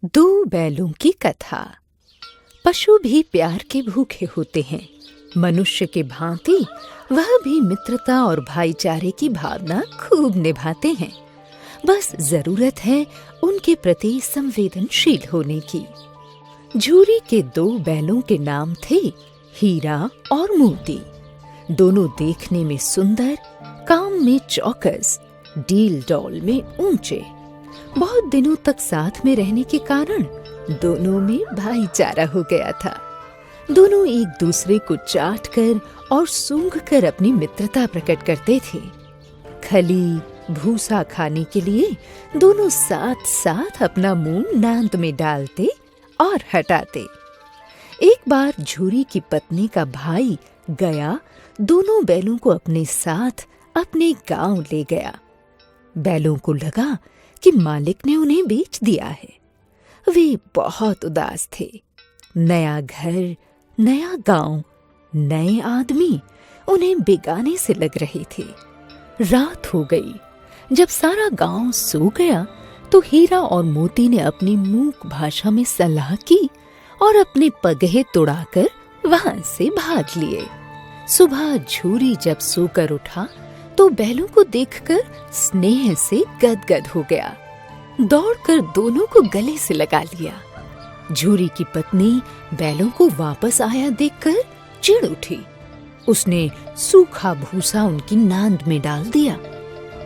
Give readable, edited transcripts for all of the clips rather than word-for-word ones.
दो बैलों की कथा। पशु भी प्यार के भूखे होते हैं। मनुष्य के भांति वह भी मित्रता और भाईचारे की भावना खूब निभाते हैं। बस जरूरत है उनके प्रति संवेदनशील होने की। झूरी के दो बैलों के नाम थे हीरा और मोती। दोनों देखने में सुंदर, काम में चौकस, डील डौल में ऊंचे। बहुत दिनों तक साथ में रहने के कारण दोनों में भाईचारा हो गया था। दोनों एक दूसरे को चाट कर और सूंघ कर अपनी मित्रता प्रकट करते थे। खली भूसा खाने के लिए दोनों साथ साथ अपना मुंह नांद में डालते और हटाते। एक बार झूरी की पत्नी का भाई गया दोनों बैलों को अपने साथ अपने गांव ले गया। बैलों को लगा कि मालिक ने उन्हें बेच दिया है। वे बहुत उदास थे। नया घर, नया गांव, नए आदमी उन्हें बेगाने से लग रहे थे। रात हो गई। जब सारा गांव सो गया तो हीरा और मोती ने अपनी मूक भाषा में सलाह की और अपने पगहे तुड़ाकर वहां से भाग लिए। सुबह झूरी जब सोकर उठा तो बैलों को देखकर स्नेह से गदगद हो गया। दौड़कर दोनों को गले से लगा लिया। झूरी की पत्नी बैलों को वापस आया देखकर चिढ़ उठी। उसने सूखा भूसा उनकी नांद में डाल दिया।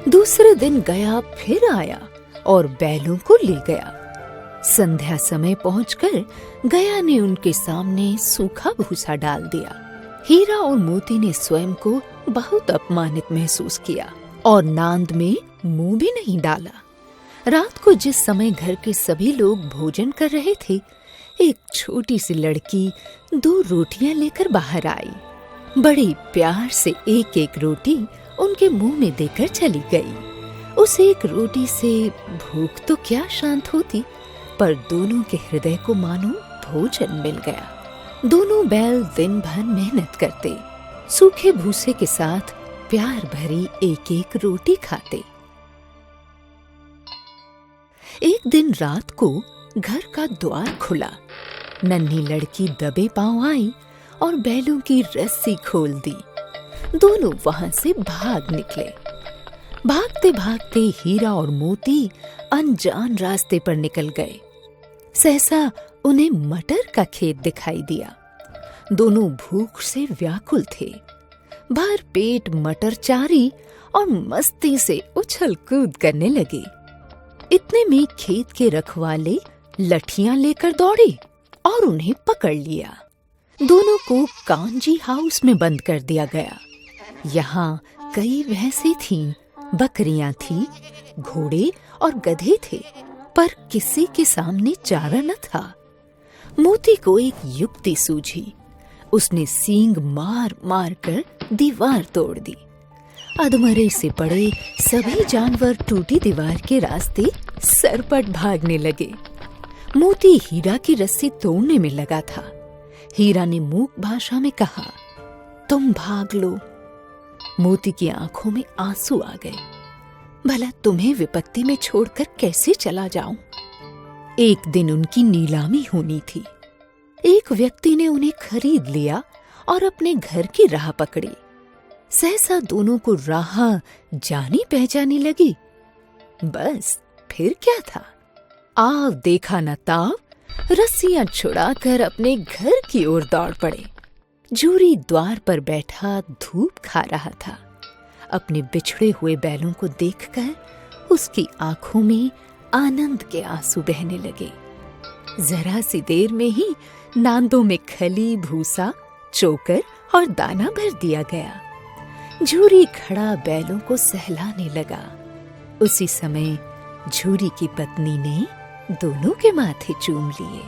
दूसरे दिन गया फिर आया और बैलों को ले गया। संध्या समय पहुंचकर गया ने उनके सामने सूखा भूसा डाल दिया। हीरा और मोती ने स्वयं को बहुत अपमानित महसूस किया और नांद में मुंह भी नहीं डाला। रात को जिस समय घर के सभी लोग भोजन कर रहे थे, एक छोटी सी लड़की 2 रोटियां लेकर बाहर आई। बड़े प्यार से एक एक रोटी उनके मुंह में देकर चली गई। उस एक रोटी से भूख तो क्या शांत होती, पर दोनों के हृदय को मानो भोजन मिल गया। दोनों बैल दिन भर मेहनत करते, सूखे भूसे के साथ प्यार भरी एक एक रोटी खाते। एक दिन रात को घर का द्वार खुला। नन्ही लड़की दबे पांव आई और बैलों की रस्सी खोल दी। दोनों वहां से भाग निकले। भागते भागते हीरा और मोती अनजान रास्ते पर निकल गए। सहसा उन्हें मटर का खेत दिखाई दिया। दोनों भूख से व्याकुल थे। भर पेट मटर चारी और मस्ती से उछल कूद करने लगे। इतने में खेत के रखवाले लठियां लेकर दौड़े और उन्हें पकड़ लिया। दोनों को कांजी हाउस में बंद कर दिया गया। यहाँ कई भैंसें थीं, बकरियां थीं, घोड़े और गधे थे, पर किसी के सामने चारा न था। मोती को एक युक्ति सूझी। उसने सींग मार मार कर दीवार तोड़ दी। अधमरे से पड़े सभी जानवर टूटी दीवार के रास्ते सरपट भागने लगे। मोती हीरा की रस्सी तोड़ने में लगा था। हीरा ने मूक भाषा में कहा, तुम भाग लो। मोती की आंखों में आंसू आ गए। भला तुम्हें विपत्ति में छोड़कर कैसे चला जाऊं? एक दिन उनकी नीलामी होनी थी। एक व्यक्ति ने उन्हें खरीद लिया और अपने घर की राह पकड़ी। सहसा दोनों को राह जानी पहचानी लगी। बस फिर क्या था? आव देखा न ताव, रस्सियां छुड़ाकर अपने घर की ओर दौड़ पड़े। झूरी द्वार पर बैठा धूप खा रहा था। अपने बिछड़े हुए बैलों को देखकर उसकी आंखों में आनंद के आंसू बहने लगे। जरा सी देर में ही नांदों में खली, भूसा, चोकर और दाना भर दिया गया। झूरी खड़ा बैलों को सहलाने लगा। उसी समय झूरी की पत्नी ने दोनों के माथे चूम लिए।